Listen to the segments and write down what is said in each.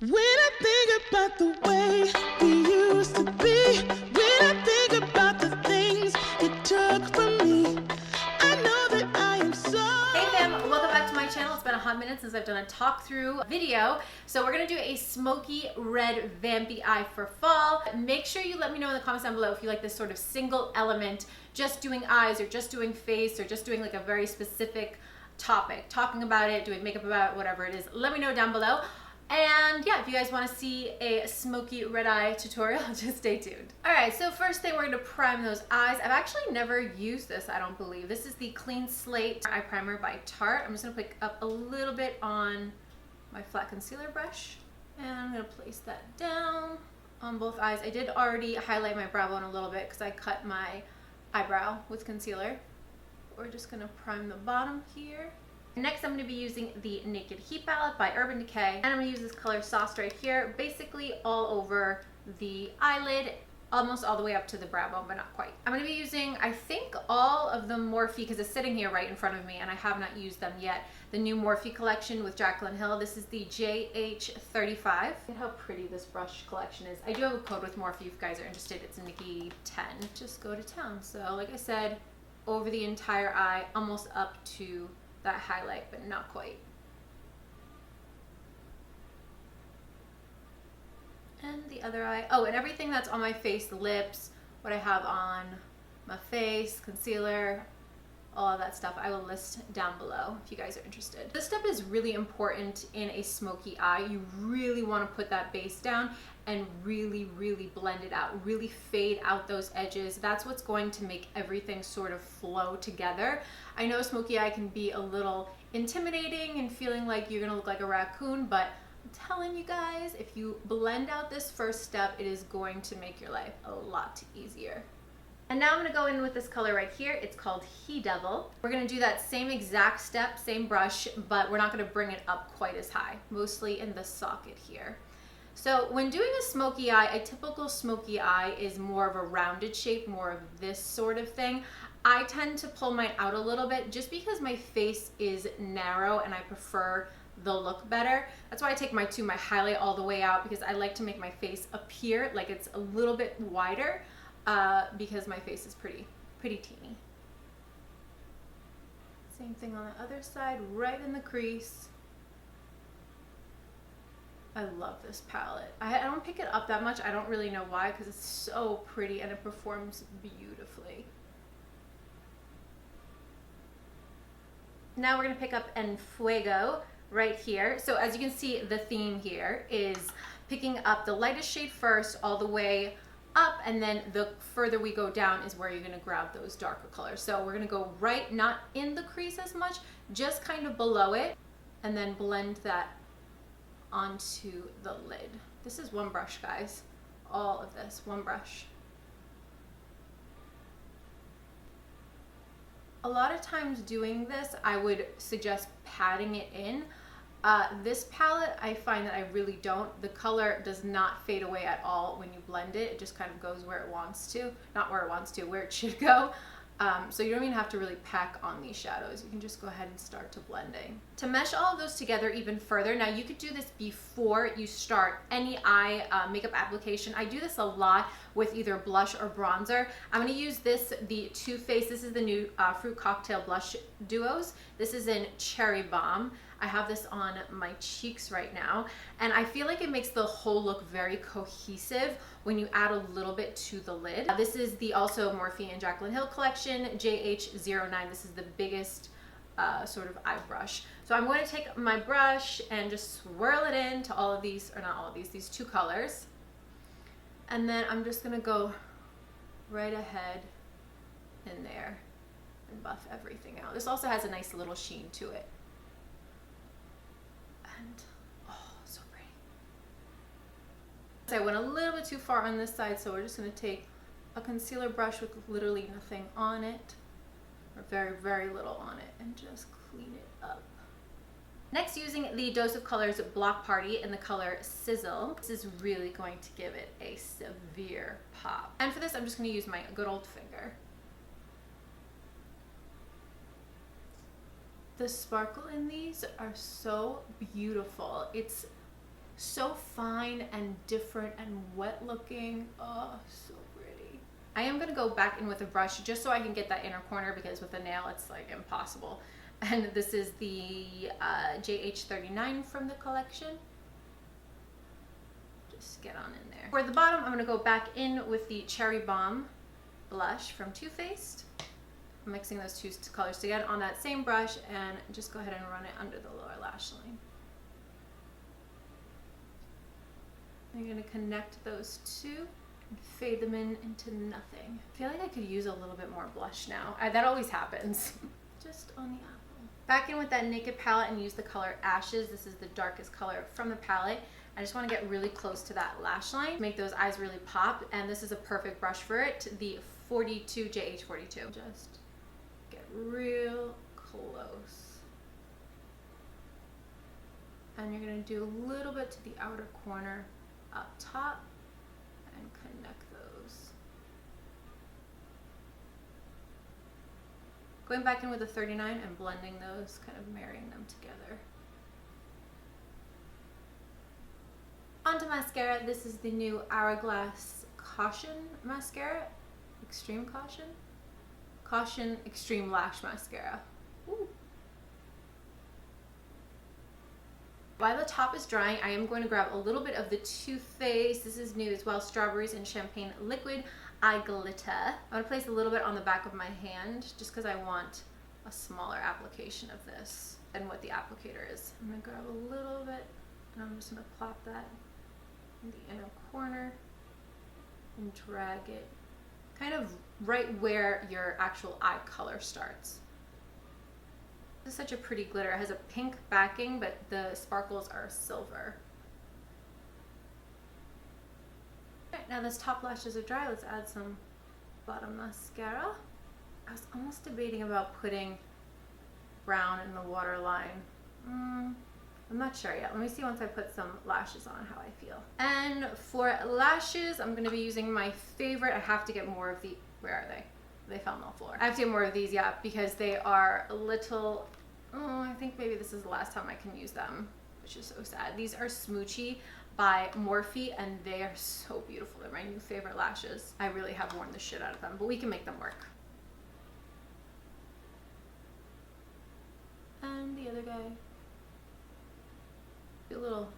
When I think about the way we used to be, when I think about the things you took from me, I know that I am so... Hey fam, welcome back to my channel. It's been a hot minute since I've done a talk through video. So we're gonna do a smoky red vampy eye for fall. Make sure you let me know in the comments down below if you like this sort of single element, just doing eyes or just doing face or just doing like a very specific topic, talking about it, doing makeup about it, whatever it is. Let me know down below. And yeah, if you guys want to see a smoky red eye tutorial, just stay tuned. All right, so first thing, we're going to prime those eyes. I've actually never used this, I don't believe. This is the Clean Slate Eye Primer by Tarte. I'm just going to pick up a little bit on my flat concealer brush. And I'm going to place that down on both eyes. I did already highlight my brow bone a little bit because I cut my eyebrow with concealer. We're just going to prime the bottom here. Next, I'm going to be using the Naked Heat Palette by Urban Decay, and I'm going to use this color Sauce right here, basically all over the eyelid, almost all the way up to the brow bone, but not quite. I'm going to be using, I think, all of the Morphe, because it's sitting here right in front of me, and I have not used them yet, the new Morphe collection with Jaclyn Hill. This is the JH35. Look at how pretty this brush collection is. I do have a code with Morphe if you guys are interested. It's Nikki10. Just go to town. So, like I said, over the entire eye, almost up to that highlight, but not quite. And the other eye. Oh, and everything that's on my face, the lips, what I have on my face, concealer, all of that stuff, I will list down below if you guys are interested. This step is really important in a smoky eye. You really want to put that base down and really, really blend it out, really fade out those edges. That's what's going to make everything sort of flow together. I know smoky eye can be a little intimidating and feeling like you're gonna look like a raccoon, but I'm telling you guys, if you blend out this first step, it is going to make your life a lot easier. And now I'm gonna go in with this color right here. It's called He Devil. We're gonna do that same exact step, same brush, but we're not gonna bring it up quite as high, mostly in the socket here. So when doing a smoky eye, a typical smoky eye is more of a rounded shape, more of this sort of thing. I tend to pull mine out a little bit just because my face is narrow and I prefer the look better. That's why I take my highlight all the way out, because I like to make my face appear like it's a little bit wider because my face is pretty teeny. Same thing on the other side, right in the crease. I love this palette. I don't pick it up that much. I don't really know why, because it's so pretty and it performs beautifully. Now we're going to pick up En Fuego right here. So as you can see, the theme here is picking up the lightest shade first all the way up, and then the further we go down is where you're going to grab those darker colors. So we're going to go right, not in the crease as much, just kind of below it, and then blend that onto the lid. This is one brush, guys. All of this, one brush. A lot of times doing this, I would suggest patting it in. This palette, I find that I really don't. The color does not fade away at all when you blend it. It just kind of goes where it wants to. Not where it wants to, where it should go. So you don't even have to really pack on these shadows. You can just go ahead and start to blending. To mesh all of those together even further, now you could do this before you start any eye makeup application. I do this a lot with either blush or bronzer. I'm gonna use this, the Too Faced, this is the new Fruit Cocktail Blush Duos. This is in Cherry Bomb. I have this on my cheeks right now, and I feel like it makes the whole look very cohesive when you add a little bit to the lid. This is the also Morphe and Jaclyn Hill collection, JH09. This is the biggest sort of eye brush. So I'm going to take my brush and just swirl it into all of these, or not all of these two colors. And then I'm just gonna go right ahead in there and buff everything out. This also has a nice little sheen to it. And, oh, so pretty. So I went a little bit too far on this side, so we're just going to take a concealer brush with literally nothing on it, or very, very little on it, and just clean it up. Next, using the Dose of Colors Block Party in the color Sizzle. This is really going to give it a severe pop. And for this, I'm just going to use my good old finger. The sparkle in these are so beautiful. It's So fine and different and wet looking. Oh, so pretty. I am gonna go back in with a brush just so I can get that inner corner, because with a nail it's like impossible. And this is the JH39 from the collection. Just get on in there. For the bottom, I'm gonna go back in with the Cherry Bomb blush from Too Faced. I'm mixing those two colors together on that same brush, and just go ahead and run it under the lower lash line. I'm gonna connect those two and fade them in into nothing. I feel like I could use a little bit more blush now. That always happens. Just on the apple. Back in with that Naked palette and use the color Ashes. This is the darkest color from the palette. I just want to get really close to that lash line, make those eyes really pop, and this is a perfect brush for it, the 42 JH42. Just get real close. And you're going to do a little bit to the outer corner up top and connect those. Going back in with a 39 and blending those, kind of marrying them together. Onto mascara. This is the new Hourglass Caution mascara. Extreme Caution? Caution Extreme Lash Mascara. Ooh. While the top is drying, I am going to grab a little bit of the Too Faced. This is new as well, Strawberries and Champagne Liquid Eye Glitter. I'm going to place a little bit on the back of my hand just because I want a smaller application of this than what the applicator is. I'm going to grab a little bit and I'm just going to plop that in the inner corner and drag it kind of right where your actual eye color starts. This is such a pretty glitter. It has a pink backing, but the sparkles are silver. Alright, now this top lashes are dry. Let's add some bottom mascara. I was almost debating about putting brown in the waterline. I'm not sure yet. Let me see once I put some lashes on how I feel. And for lashes, I'm going to be using my favorite. I have to get more of the, where are they? They fell on the floor. I have to get more of these, yeah, because they are a little, I think maybe this is the last time I can use them, which is so sad. These are Smoochie by Morphe, and they are so beautiful. They're my new favorite lashes. I really have worn the shit out of them, but we can make them work. And the other guy. Do a little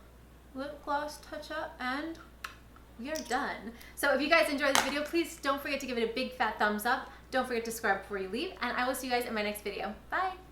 lip gloss touch up, and we are done. So if you guys enjoyed this video, please don't forget to give it a big fat thumbs up. Don't forget to subscribe before you leave, and I will see you guys in my next video. Bye!